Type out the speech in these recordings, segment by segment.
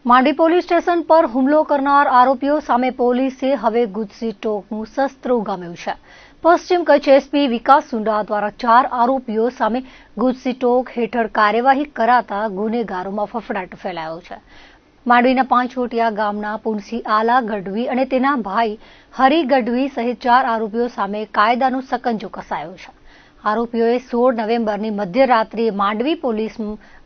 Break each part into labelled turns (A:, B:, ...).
A: Mandvi police station પર હુમલો કરનાર આરોપીઓ સામે પોલીસે હવે ગુજસી ટોકનું શસ્ત્ર ઉગામ્યું છે। પશ્ચિમ કચ્છ એસપી વિકાસ સુંડા દ્વારા 4 આરોપીઓ સામે ગુજસી ટોક હેઠળ કાર્યવાહી કરાતા ગુનેગારોમાં ફફડાટ ફેલાયો છે। માંડવીના પાંચોટિયા ગામના પુનસી આલા ગઢવી અને તેના ભાઈ હરી ગઢવી સહિત 4 આરોપીઓ સામે કાયદાનો સકંજો કસાયો છે। આરોપીઓએ 16 નવેમ્બરની મધ્યરાત્રિએ માંડવી પોલીસ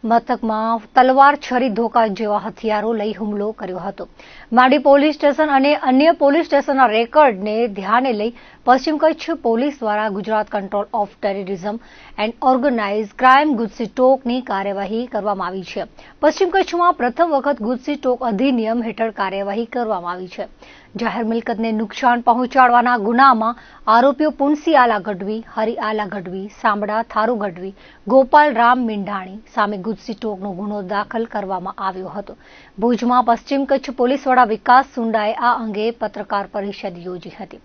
A: મથકમાં તલવાર, છરી, ધોકા જેવા હથિયારો લઈ હુમલો કર્યો હતો। માંડવી પોલીસ સ્ટેશન અને અન્ય પોલીસ સ્ટેશનના રેકર્ડને ધ્યાને લઈ પશ્ચિમ કચ્છ પોલીસ દ્વારા Gujarat control of terrorism and organise crime ગુજસી ટોકની કાર્યવાહી કરવામાં આવી છે। પશ્ચિમ કચ્છમાં પ્રથમ વખત ગુજસી ટોક અધિનિયમ હેઠળ કાર્યવાહી કરવામાં આવી છે। જાહેર મિલકતને નુકસાન પહોંચાડવાના ગુનામાં આરોપીઓ પુનસી આલા ગઢવી, હરી આલા ગઢવી, સાંબડા થારુ ગઢવી, ગોપાલ રામ મીંઢાણી સામે ગુજસી ટોકનો ગુનો દાખલ કરવામાં આવ્યો હતો। ભુજમાં પશ્ચિમ કચ્છ પોલીસ વડા વિકાસ સુંડાએ આ અંગે પત્રકાર પરિષદ યોજી હતી,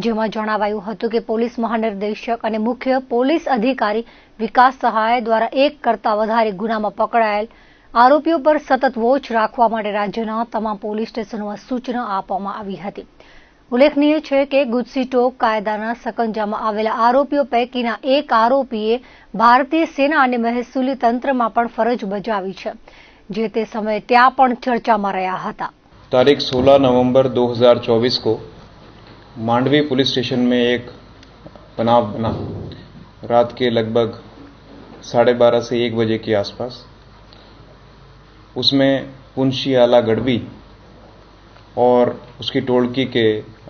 A: જેમાં જણાવાયું હતું કે પોલીસ મહાનિર્દેશક અને મુખ્ય પોલીસ અધિકારી વિકાસ સહાય દ્વારા 1 કરતાં વધારે ગુનામાં પકડાયેલ આરોપીઓ પર સતત વોચ રાખવા માટે રાજ્યના તમામ પોલીસ સ્ટેશનોમાં સૂચના આપવામાં આવી હતી। ઉલ્લેખનીય છે કે ગુજસી ટોક કાયદાના સકંજામાં આવેલા આરોપીઓ પૈકીના એક આરોપીએ ભારતીય સેના અને મહેસૂલી તંત્રમાં પણ ફરજ બજાવી છે, જે તે સમયે ત્યાં પણ ચર્ચામાં રહ્યા હતા।
B: तारीख 16 नवंबर 2024 को मांडवी पुलिस स्टेशन में एक बनाव बना। रात के लगभग 12:30 से 1 बजे के आसपास उसमें पुनसी आला गढ़वी और उसकी टोलकी के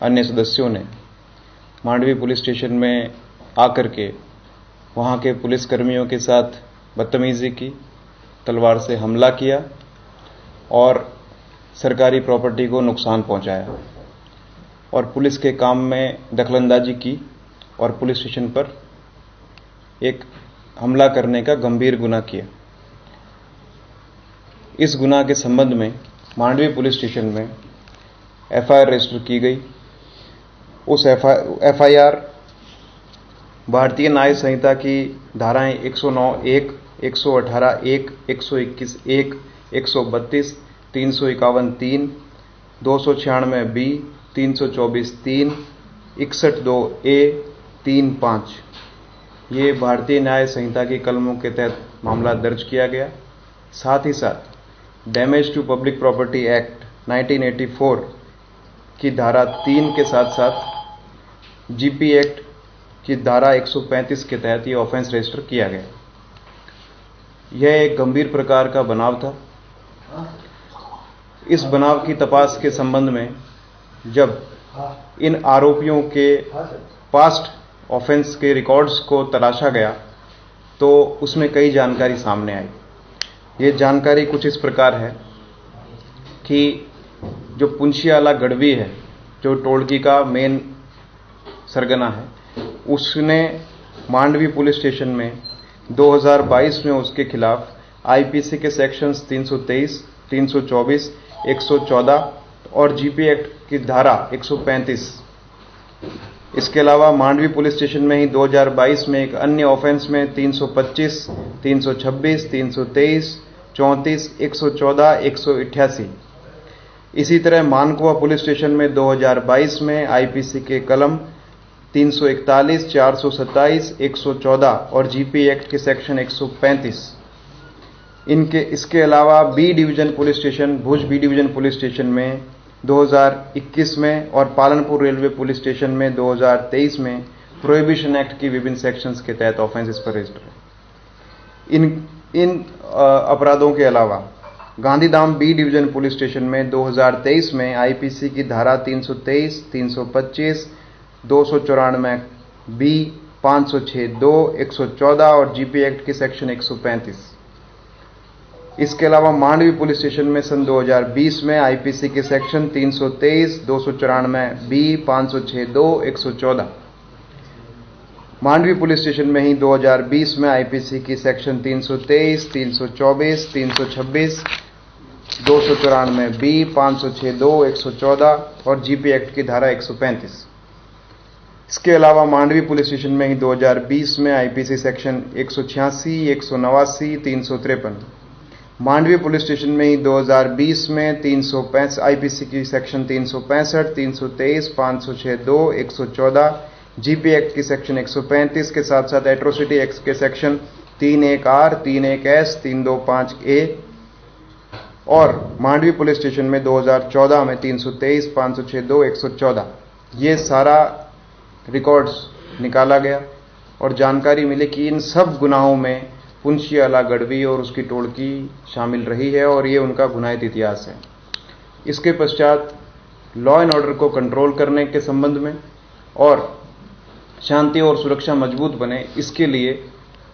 B: अन्य सदस्यों ने मांडवी पुलिस स्टेशन में आकर के वहाँ के पुलिसकर्मियों के साथ बदतमीजी की, तलवार से हमला किया और सरकारी प्रॉपर्टी को नुकसान पहुंचाया और पुलिस के काम में दखलंदाजी की और पुलिस स्टेशन पर एक हमला करने का गंभीर गुनाह किया। इस गुनाह के संबंध में मांडवी पुलिस स्टेशन में एफआईआर रजिस्टर की गई। उस एफआईआर भारतीय न्याय संहिता की धाराएं 109(1), 118(1), 121(1), 132, 351(3), 296(b), 324(3), 61(2)(a), 3(5) ये भारतीय न्याय संहिता की कलमों के तहत मामला दर्ज किया गया। साथ ही साथ damage to public property act 1984 की धारा 3 के साथ साथ जीपी एक्ट की धारा 135 के तहत ये ऑफेंस रजिस्टर किया गया। यह एक गंभीर प्रकार का बनाव था। इस बनाव की तपास के संबंध में जब इन आरोपियों के पास्ट ऑफेंस के रिकॉर्ड्स को तलाशा गया तो उसमें कई जानकारी सामने आई। ये जानकारी कुछ इस प्रकार है कि जो पुनसी आला गढ़वी है, जो टोलकी का मेन सरगना है, उसने मांडवी पुलिस स्टेशन में 2022 में उसके खिलाफ आईपीसी के सेक्शंस 323, 324, 114 और जीपी एक्ट की धारा 135, इसके अलावा मांडवी पुलिस स्टेशन में ही 2022 में एक अन्य ऑफेंस में 325, 326, 323, 34, 114, 188। इसी तरह मानकुआ पुलिस स्टेशन में 2022 में आईपीसी के कलम 341, 427, 114 और जीपी एक्ट के सेक्शन 135। इसके अलावा बी डिवीजन पुलिस स्टेशन, भुज बी डिवीजन पुलिस स्टेशन में 2021 में और पालनपुर रेलवे पुलिस स्टेशन में 2023 में प्रोहिबिशन एक्ट की विभिन्न सेक्शंस के तहत ऑफेंस इस पर रजिस्टर है। इन अपराधों के अलावा Gandhidham B division police station में 2023 में आईपीसी की धारा 323, 325, 294 बी, 506(2), 114 और जीपी एक्ट की सेक्शन 135। इसके अलावा मांडवी पुलिस स्टेशन में सन 2020 में आईपीसी के section 323, 294 B, 506(2), 114। Mandvi police station में ही 2020 में आईपीसी की सेक्शन 323, 324, 326, 294 बी, 506(2), 114 और जीपी एक्ट की धारा 135। इसके अलावा मांडवी पुलिस स्टेशन में ही 2020 में IPC section 186, 189, 353, Mandvi police station में ही 2020 में 365 आईपीसी की सेक्शन 365, 323, 506(2), 114, जीपी एक्ट की सेक्शन 135 के साथ साथ एट्रोसिटी एक्ट के सेक्शन 31R, 31S, 325A और मांडवी पुलिस स्टेशन में 2014 में 323, 506(2), 114 ये सारा रिकॉर्ड्स निकाला गया और जानकारी मिली कि इन सब गुनाहों में पुंछीवाला गढ़वी और उसकी टोळकी शामिल रही है और ये उनका गुनाहित इतिहास है। इसके पश्चात लॉ एंड ऑर्डर को कंट्रोल करने के संबंध में और शांति और सुरक्षा मजबूत बने, इसके लिए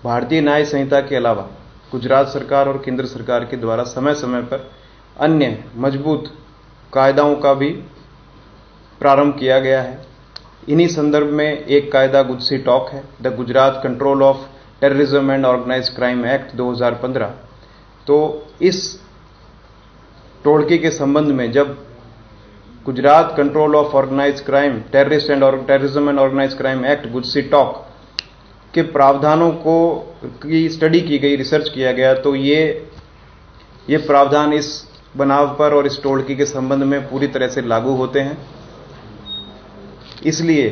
B: भारतीय न्याय संहिता के अलावा गुजरात सरकार और केंद्र सरकार के द्वारा समय समय पर अन्य मजबूत कायदाओं का भी प्रारंभ किया गया है। इन्हीं संदर्भ में एक कायदा गुजसी टॉक है, the Gujarat control of terrorism and organised crime act 2015। तो इस टोळकी के संबंध में जब Gujarat control of organised crime terrorism and organised crime act GujCTOC के प्रावधानों को की स्टडी की गई, रिसर्च किया गया, तो ये प्रावधान इस बनाव पर और इस टोळकी के संबंध में पूरी तरह से लागू होते हैं। इसलिए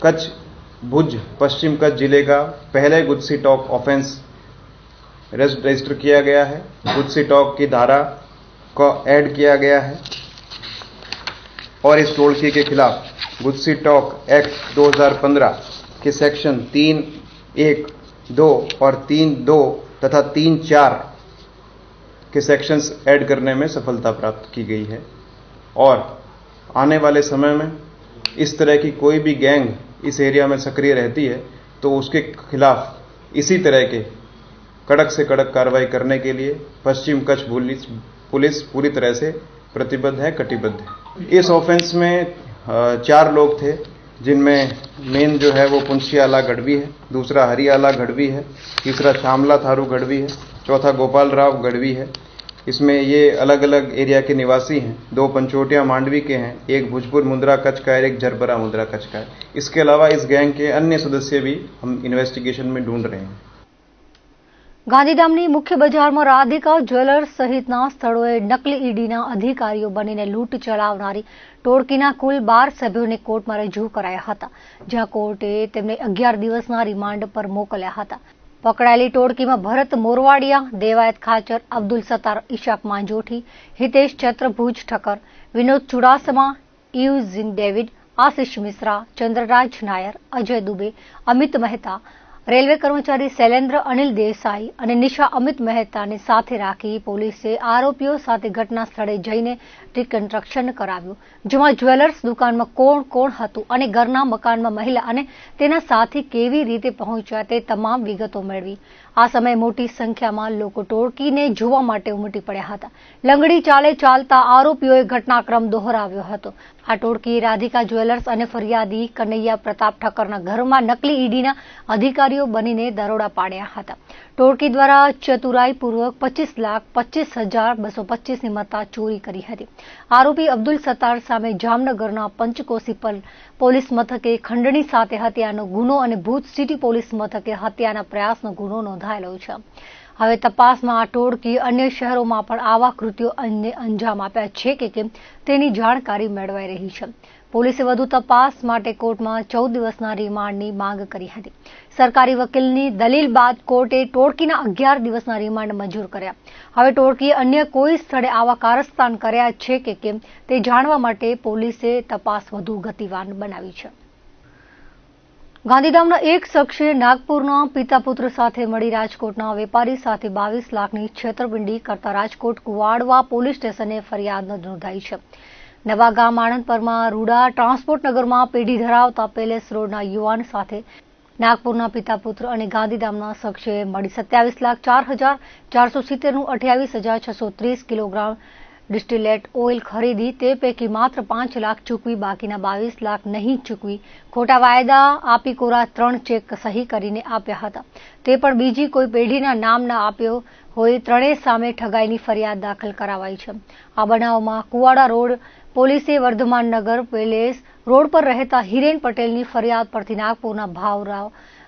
B: कच्छ भुज पश्चिम कच्छ जिले का पहले गुजसी टॉक ऑफेंस रजिस्टर किया गया है। गुजसी टॉक की धारा को ऐड किया गया है और इस टोळकी के खिलाफ गुजसी टॉक एक्ट 2015 के सेक्शन 3(1), 2 और 3(2) तथा 3(4) के सेक्शंस ऐड करने में सफलता प्राप्त की गई है और आने वाले समय में इस तरह की कोई भी गैंग इस एरिया में सक्रिय रहती है तो उसके खिलाफ इसी तरह के कड़क से कड़क कार्रवाई करने के लिए पश्चिम कच्छ पुलिस पूरी तरह से प्रतिबद्ध है, कटिबद्ध है। इस ऑफेंस में 4 लोग थे, जिनमें मेन जो है वो पुंछीवाला गढ़वी है, दूसरा हरियाला गढ़वी है, तीसरा श्यामला थारू गढ़वी है, चौथा गोपाल राव गढ़वी है। इसमें ये अलग अलग एरिया के निवासी हैं, 2 पंचोटिया मांडवी के हैं, एक भुजपुर मुंद्रा कच्छ का है, एक झरबरा मुंद्रा कच्छ का है। इसके अलावा इस गैंग के अन्य सदस्य भी हम इन्वेस्टिगेशन में ढूंढ रहे हैं।
A: ગાંધીધામની મુખ્ય બજારમાં રાધિકા જ્વેલર્સ સહિતના સ્થળોએ નકલી ઈડીના અધિકારીઓ બનીને લૂંટ ચલાવનારી ટોળકીના કુલ 12 સભ્યોને કોર્ટમાં રજૂ કરાયા હતા, જ્યાં કોર્ટે તેમને 11 દિવસના રિમાન્ડ પર મોકલ્યા હતા। પકડાયેલી ટોળકીમાં ભરત મોરવાડિયા, દેવાયત ખાચર, અબ્દુલ સત્તાર ઈશાક માંજોઠી, હિતેશ ચત્રભુજ ઠક્કર, વિનોદ ચુડાસમા, ઇયુઝિન ડેવિડ, આશિષ મિશ્રા, ચંદ્રરાજ નાયર, અજય દુબે, અમિત મહેતા, રેલવે કર્મચારી શૈલેન્દ્ર અનિલ દેસાઈ અને નિશા અમિત મહેતાને સાથે રાખી પોલીસે આરોપીઓ સાથે ઘટના સ્થળે જઈને રિકન્સ્ટ્રક્શન કરાવ્યું, જેમાં જ્વેલર્સ દુકાનમાં કોણ કોણ હતું અને ઘરના મકાનમાં મહિલા અને તેના સાથી કેવી રીતે પહોંચ્યા તે તમામ વિગતો મેળવી। આ સમયે મોટી સંખ્યામાં લોકો ટોળકીને જોવા માટે ઉમટી પડ્યા હતા। લંગડી ચાલે ચાલતા આરોપીઓએ ઘટનાક્રમ દોહરાવ્યો હતો। આ ટોળકી રાધિકા જ્વેલર્સ અને ફરિયાદી કનૈયા પ્રતાપ ઠક્કરના ઘરમાં નકલી ઈડીના અધિકારીઓ બનીને દરોડા પાડ્યા હતા। ટોળકી દ્વારા ચતુરાઈપૂર્વક 25,25,225 ની મત્તા ચોરી કરી હતી। આરોપી અબ્દુલ સત્તાર સામે જામનગરના પંચકોશી પોલીસ મથકે ખંડણી સાથે હત્યાનો ગુનો અને ભુજ સિટી પોલીસ મથકે હત્યાના પ્રયાસનો ગુનો નોંધાયેલો છે। હવે તપાસમાં આ ટોળકી અન્ય શહેરોમાં પણ આવા કૃત્યો અંજામ આપ્યા છે કે કેમ તેની જાણકારી મેળવાઈ રહી છે। પોલીસે વધુ તપાસ માટે કોર્ટમાં 14 દિવસના રિમાન્ડની માંગ કરી હતી। સરકારી વકીલની દલીલ બાદ કોર્ટે ટોળકીના 11 દિવસના રિમાન્ડ મંજૂર કર્યા। હવે ટોળકીએ અન્ય કોઈ સ્થળે આવા કારસ્તાન કર્યા છે કે કેમ તે જાણવા માટે પોલીસે તપાસ વધુ ગતિવાન બનાવી છે। ગાંધીધામના એક શખ્સે નાગપુરના પિતા પુત્ર સાથે મળી રાજકોટના વેપારી સાથે 22 લાખની છેતરપિંડી કરતા રાજકોટ કુવાડવા પોલીસ સ્ટેશને ફરિયાદ નોંધાઈ છે। નવાગામ આણંદપરમાં રૂડા ટ્રાન્સપોર્ટ નગરમાં પેઢી ધરાવતા પેલેસ રોડના યુવાન સાથે નાગપુરના પિતા પુત્ર અને ગાંધીધામના શખ્સે મળી 27,04,470નું 28,630 કિલોગ્રામ डिस्टिलेट ऑयल खरीदी, ते पैकी मात्र 5 लाख चूकवी, बाकीना 22 लाख नहीं चूकवी, खोटा वायदा आपी कोरा 3 चेक सही करीने आप्या हता, ते पण बीजी कोई पेढ़ीना नाम न आप्यो होय त्रणेय सामे ठगाईनी फरियाद दाखल करावाई छे। आ बनावमां कुवाड़ा रोड पोलीसे वर्धमान नगर पेलेस रोड पर रहता हिरेन पटेलनी फरियाद परथी नागपुરના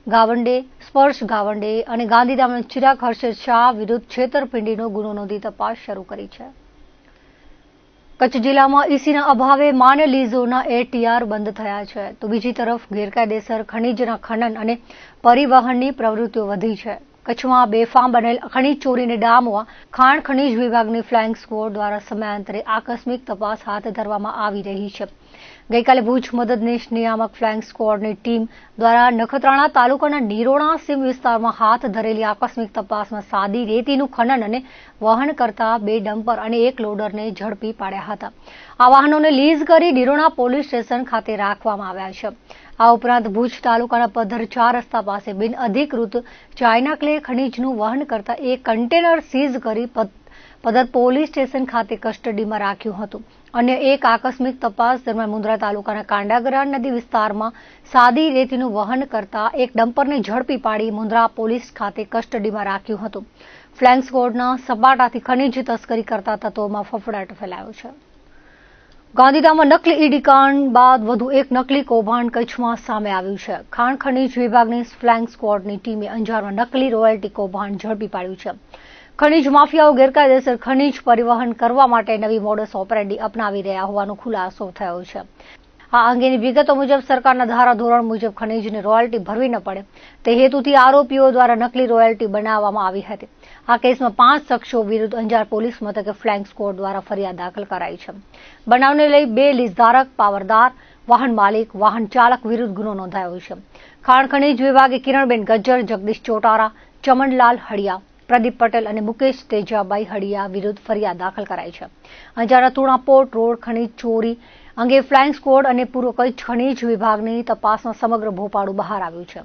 A: ગાવંડે, સ્પર્શ ગાવંડે અને ગાંધીધામના ચિરાગ હર્ષદ શાહ વિરુદ્ધ છેતરપિંડીનો ગુનો નોંધી તપાસ શરૂ કરી છે. કચ્છ જિલ્લામાં ઈસીના અભાવે માન્ય લીઝોના એટીઆર બંધ થયા છે, તો બીજી તરફ ગેરકાયદેસર ખનીજના ખનન અને પરિવહનની પ્રવૃત્તિઓ વધી છે. કચ્છમાં બેફામ બનેલ ખનીજ ચોરીને ડામવા ખાણ ખનીજ વિભાગની ફ્લાઇંગ સ્ક્વોડ દ્વારા સમયાંતરે આકસ્મિક તપાસ હાથ ધરવામાં આવી રહી છે. ગઈકાલે ભુજ મદદનીશ નિયામક ફ્લાઇંગ સ્ક્વોડની ટીમ દ્વારા નખત્રાણા તાલુકાના નિરોણા સીમ વિસ્તારમાં હાથ ધરેલી આકસ્મિક તપાસમાં સાદી રેતીનું ખનન અને વહન કરતા 2 ડમ્પર અને 1 લોડરને ઝડપી પાડ્યા હતા. આ વાહનોને લીઝ કરી નિરોણા પોલીસ સ્ટેશન ખાતે રાખવામાં આવ્યા છે. આ ઉપરાંત ભુજ તાલુકાના પધ્ધર 4 રસ્તા પાસે બિનઅધિકૃત ચાઇના ક્લે ખનીજનું વહન કરતા 1 કન્ટેનર સીઝ કરી પધ્ધર પોલીસ સ્ટેશન ખાતે કસ્ટડીમાં રાખ્યું હતું. અન્ય એક આકસ્મિક તપાસ દરમિયાન મુન્દ્રા તાલુકાના કાંડાગરા નદી વિસ્તારમાં સાદી રેતીનું વહન કરતા 1 ડમ્પરને ઝડપી પાડી મુન્દ્રા પોલીસ ખાતે કસ્ટડીમાં રાખ્યું હતું. ફ્લાઇંગ સ્ક્વોડના સપાટાથી ખનીજ તસ્કરી કરતા તત્વોમાં ફફડાટ ફેલાયો છે. ગાંધીધામમાં નકલી ઈડી કાંડ બાદ વધુ એક નકલી કૌભાંડ કચ્છમાં સામે આવ્યું છે. ખાણ ખનીજ વિભાગની ફ્લાઇંગ સ્ક્વોડની ટીમે અંજારમાં નકલી રોયલ્ટી કૌભાંડ ઝડપી પાડ્યું છે. ખનીજ માફિયાઓ ગેરકાયદેસર ખનીજ પરિવહન કરવા માટે નવી મોડસ ઓપરેન્ડી અપનાવી રહ્યા હોવાનો ખુલાસો થયો છે. આ અંગેની વિગતો મુજબ સરકારના ધારાધોરણ મુજબ ખનીજને રોયલ્ટી ભરવી ન પડે તે હેતુથી આરોપીઓ દ્વારા નકલી રોયલ્ટી બનાવવામાં આવી હતી. આ કેસમાં 5 શખ્સો વિરુદ્ધ અંજાર પોલીસ મથકે ફ્લાઇંગ સ્ક્વોડ દ્વારા ફરિયાદ દાખલ કરાઈ છે. બનાવને લઈ 2 લીઝધારક, પાવરદાર, વાહન માલિક, વાહન ચાલક વિરુદ્ધ ગુનો નોંધાયો છે. ખાણ ખનીજ વિભાગે કિરણબેન ગજ્જર, જગદીશ ચોટારા, ચમનલાલ હડિયા, પ્રદીપ પટેલ અને મુકેશ તેજાભાઈ હડિયા વિરુદ્ધ ફરિયાદ દાખલ કરાઈ છે. અંજારના તુણા પોર્ટ રોડ ખનીજ ચોરી અંગે ફ્લાઇંગ સ્ક્વોડ અને પૂર્વ કચ્છ ખનીજ વિભાગની તપાસમાં સમગ્ર ભોપાળું બહાર આવ્યું છે.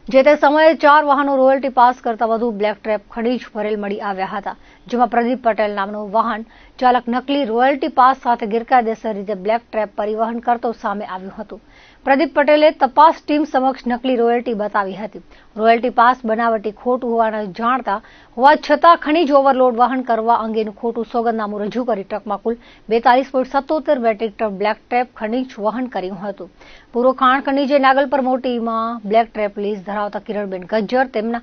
A: જે તે સમયે 4 વાહનો રોયલ્ટી પાસ કરતા વધુ બ્લેક ટ્રેપ ખનીજ ભરેલ મળી આવ્યા હતા, જેમાં પ્રદીપ પટેલ નામનો વાહન ચાલક નકલી રોયલ્ટી પાસ સાથે ગેરકાયદેસર રીતે બ્લેક ટ્રેપ પરિવહન કરતો સામે આવ્યું હતું. પ્રદીપ પટેલે તપાસ ટીમ સમક્ષ નકલી રોયલ્ટી બતાવી હતી. રોયલ્ટી પાસ બનાવટી ખોટું હોવાનું જાણતા હોવા છતાં ખનીજ ઓવરલોડ વહન કરવા અંગેનું ખોટું સોગંદનામું રજૂ કરી ટ્રકમાં કુલ 42.77 મેટ્રિક ટન બ્લેક ટ્રેપ ખનીજ વહન કર્યું હતું. પૂર્વ ખાણ ખનીજે નાગલપર મોટીમાં બ્લેક ટ્રેપ લીઝ ધરાવતા કિરણબેન ગજ્જર, તેમના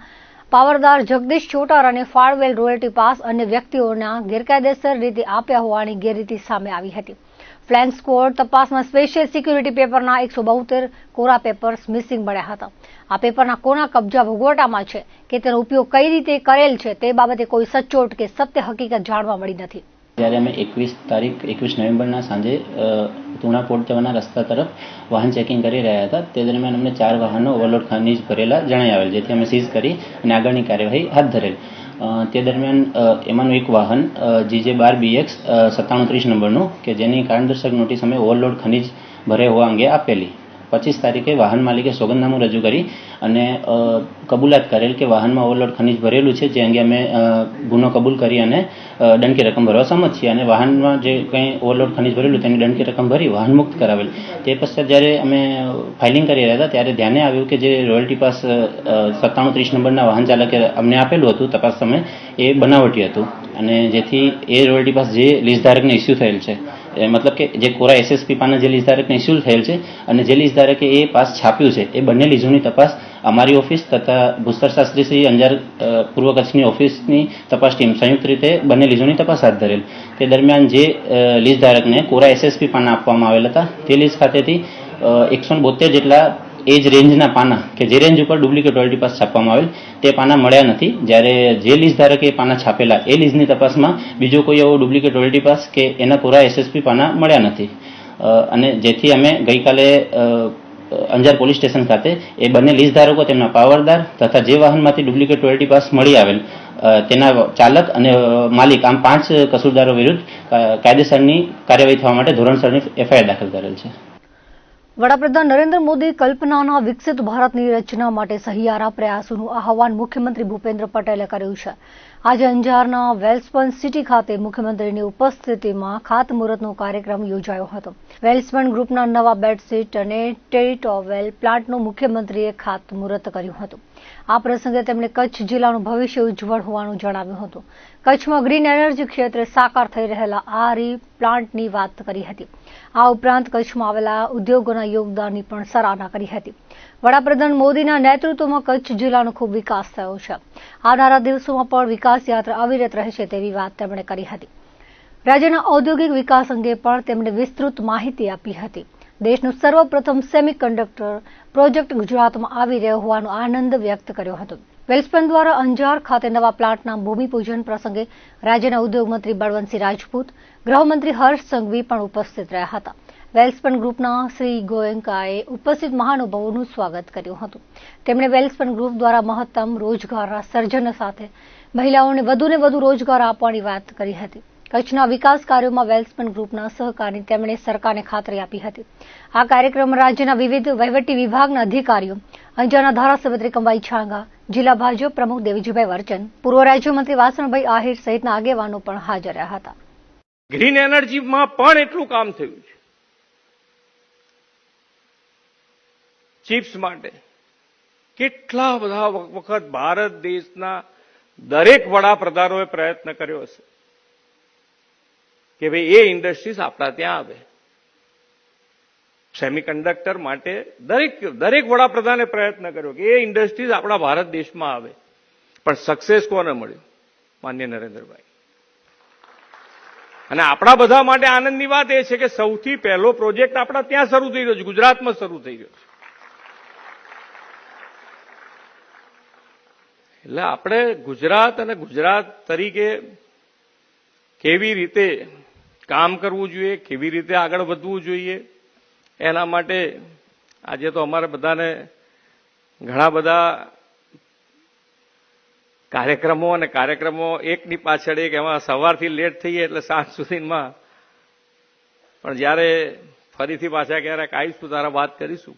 A: પાવરદાર જગદીશ ચોટારાને ફાળવેલ રોયલ્ટી પાસ અન્ય વ્યક્તિઓના ગેરકાયદેસર રીતે આપ્યા હોવાની ગેરરીતિ સામે આવી હતી. ફ્લાઇંગ સ્ક્વોડ તપાસમાં સ્પેશિયલ સિક્યુરિટી પેપરના 172 કોરા પેપર્સ મિસિંગ મળ્યા હતા. આ પેપરના કોના કબજા ભોગવટામાં છે કે તેનો ઉપયોગ કઈ રીતે કરેલ છે તે બાબતે કોઈ સચોટ કે સત્ય હકીકત જાણવા મળી નથી.
C: જ્યારે અમે 21 નવેમ્બરના સાંજે તુણા પોર્ટ જવાના રસ્તા તરફ વાહન ચેકિંગ કરી રહ્યા હતા, તે દરમિયાન અમને 4 વાહનો ઓવરલોડ ખનીજ ભરેલા જણાઈ આવેલ, જેથી અમે સીઝ કરી અને આગળની કાર્યવાહી હાથ ધરેલ. તે દરમિયાન એમાંનું એક વાહન GJ12BX 9730 નંબરનું કે જેની કારણદર્શક નોટિસ અમે ઓવરલોડ ખનીજ ભરે હોવા અંગે આપેલી. 25 તારીખે વાહન માલિકે સોગંદનામું રજૂ કરી અને કબૂલાત કરેલ કે વાહનમાં ઓવરલોડ ખનીજ ભરેલું છે, જે અંગે અમે ગુનો કબૂલ કરી અને દંડકી રકમ ભરવા સંમત છીએ અને વાહનમાં જે કંઈ ઓવરલોડ ખનીજ ભરેલું તેની દંડકી રકમ ભરી વાહન મુક્ત કરાવેલ. તે પશ્ચાત જ્યારે અમે ફાઇલિંગ કરી રહ્યા હતા ત્યારે ધ્યાને આવ્યું કે જે રોયલ્ટી પાસ 9730 નંબરના વાહન ચાલકે અમને આપેલું હતું તપાસ સમયે એ બનાવટી હતું અને જેથી એ રોયલ્ટી પાસ જે લીઝધારકને ઇસ્યુ થયેલ છે, મતલબ કે જે કોરા SSP પાના જે લીઝધારકને ઇસ્યુ થયેલ છે અને જે લીઝધારકે એ પાસ છાપ્યું છે, એ બંને લીઝોની તપાસ અમારી ઓફિસ તથા ભૂસ્તર શાસ્ત્રી શ્રી અંજાર પૂર્વ કચ્છની ઓફિસની તપાસ ટીમ સંયુક્ત રીતે બંને લીઝોની તપાસ હાથ ધરેલ. તે દરમિયાન જે લીઝધારકને કોરા SSP પાના આપવામાં આવેલ હતા તે લીઝ ખાતેથી 172 જેટલા એ જ રેન્જના પાના કે જે રેન્જ ઉપર ડુપ્લિકેટ રોયલ્ટી પાસ છાપવામાં આવેલ તે પાના મળ્યા નથી. જ્યારે જે લીઝધારકે એ પાના છાપેલા એ લીઝની તપાસમાં બીજો કોઈ એવો ડુપ્લિકેટ રોયલ્ટી પાસ કે એના કોરા SSP પાના મળ્યા નથી અને જેથી અમે ગઈકાલે અંજાર પોલીસ સ્ટેશન ખાતે એ બંને લીઝધારકો, તેમના પાવરદાર તથા જે વાહનમાંથી ડુપ્લિકેટ રોયલ્ટી પાસ મળી આવેલ તેના ચાલક અને માલિક, આમ 5 કસૂરદારો વિરુદ્ધ કાયદેસરની કાર્યવાહી થવા માટે ધોરણસરની FIR દાખલ કરેલ છે.
A: વડાપ્રધાન નરેન્દ્ર મોદી કલ્પનાના વિકસિત ભારતની રચના માટે સહિયારા પ્રયાસોનું આહવાન મુખ્યમંત્રી ભૂપેન્દ્ર પટેલે કર્યું છે. આજે અંજારના વેલ્સપન સિટી ખાતે મુખ્યમંત્રીની ઉપસ્થિતિમાં ખાતમુહૂર્તનો કાર્યક્રમ યોજાયો હતો. વેલ્સપન ગ્રુપના નવા બેડશીટ અને ટેરી ટોવેલ પ્લાન્ટનું મુખ્યમંત્રીએ ખાતમુહૂર્ત કર્યું હતું. આ પ્રસંગે તેમણે કચ્છ જિલ્લાનું ભવિષ્ય ઉજ્જવળ હોવાનું જણાવ્યું હતું. કચ્છમાં ગ્રીન એનર્જી ક્ષેત્રે સાકાર થઈ રહેલા આ પ્લાન્ટની વાત કરી હતી. આ ઉપરાંત કચ્છમાં આવેલા ઉદ્યોગોના યોગદાનની પણ સરાહના કરી હતી. વડાપ્રધાન મોદીના નેતૃત્વમાં કચ્છ જિલ્લાનો ખૂબ વિકાસ થયો છે. આવનારા દિવસોમાં પણ વિકાસ યાત્રા અવિરત રહેશે તેવી વાત તેમણે કરી હતી. રાજ્યના ઔદ્યોગિક વિકાસ અંગે પણ તેમણે વિસ્તૃત માહિતી આપી હતી. દેશનો સર્વપ્રથમ સેમિકન્ડક્ટર પ્રોજેક્ટ ગુજરાતમાં આવી રહ્યો હોવાનો આનંદ વ્યક્ત કર્યો હતો. વેલ્સપન દ્વારા અંજાર ખાતે નવા પ્લાન્ટના ભૂમિપૂજન પ્રસંગે રાજ્યના ઉદ્યોગ મંત્રી બળવંતસિંહ રાજપૂત, ગૃહમંત્રી હર્ષ સંઘવી પણ ઉપસ્થિત રહ્યા હતા. વેલ્સપન ગ્રુપના શ્રી ગોયંકાએ ઉપસ્થિત મહાનુભાવોનું સ્વાગત કર્યું હતું. તેમણે વેલ્સપન ગ્રુપ દ્વારા મહત્તમ રોજગારના સર્જન સાથે મહિલાઓને વધુને વધુ રોજગાર આપવાની વાત કરી હતી. કચ્છના વિકાસ કાર્યોમાં વેલ્સપન ગ્રુપના સહકારની તેમણે સરકારને ખાતરી આપી હતી. આ કાર્યક્રમમાં રાજ્યના વિવિધ વહીવટી વિભાગના અધિકારીઓ, અંજારના ધારાસભ્ય ત્રિકમભાઈ છાંગા, જિલ્લા ભાજપ પ્રમુખ દેવીજીભાઈ વર્ચન, પૂર્વ રાજ્યમંત્રી વાસણભાઈ આહિર સહિતના આગેવાનો પણ હાજર રહ્યા હતા.
D: ગ્રીન એનર્જીમાં પણ એટલું કામ થયું છે. ચિપ્સ માટે કેટલા બધા વખત ભારત દેશના દરેક વડાપ્રધાનોએ પ્રયત્ન કર્યો હશે કે ભાઈ એ ઇન્ડસ્ટ્રીઝ આપણા ત્યાં આવે. સેમિકન્ડક્ટર માટે દરેક વડાપ્રધાને પ્રયત્ન કર્યો કે એ ઇન્ડસ્ટ્રીઝ આપણા ભારત દેશમાં આવે. પણ સક્સેસ કોને મળ્યું? માન્ય નરેન્દ્રભાઈ. અને આપણા બધા માટે આનંદની વાત એ છે કે સૌથી પહેલો પ્રોજેક્ટ આપણા ત્યાં શરૂ થઈ રહ્યો છે, ગુજરાતમાં શરૂ થઈ રહ્યો છે. એટલે આપણે ગુજરાત અને ગુજરાત તરીકે કેવી રીતે કામ કરવું જોઈએ, કેવી રીતે આગળ વધવું જોઈએ, એના માટે આજે તો અમારે બધાને ઘણા બધા કાર્યક્રમો એકની પાછળ એક, એમાં સવારથી લેટ થઈએ એટલે સાંજ સુધીમાં. પણ જ્યારે ફરીથી પાછા ક્યારેક આવીશું ત્યારે વાત કરીશું.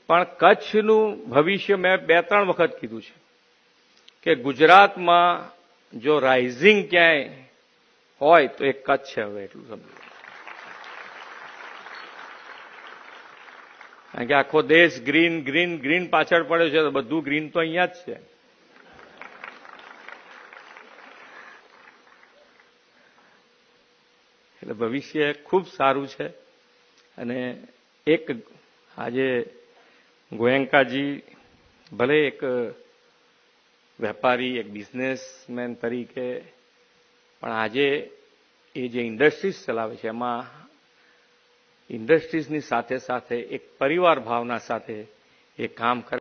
D: પણ કચ્છનું ભવિષ્ય મેં 2-3 વખત કીધું છે કે ગુજરાતમાં જો રાઇઝિંગ ક્યાંય હોય તો એ કચ્છ છે. હવે એટલું સમજો, કારણ કે આખો દેશ ગ્રીન ગ્રીન ગ્રીન પાછળ પડ્યો છે, તો બધું ગ્રીન તો અહીંયા જ છે. એટલે ભવિષ્ય ખૂબ સારું છે. અને એક આજે ગોયંકાજી ભલે એક વેપારી, એક બિઝનેસમેન તરીકે, પણ આજે એ જે ઇન્ડસ્ટ્રીઝ ચલાવે છે એમાં ઇન્ડસ્ટ્રીઝની સાથે સાથે એક પરિવાર ભાવના સાથે એ કામ કરે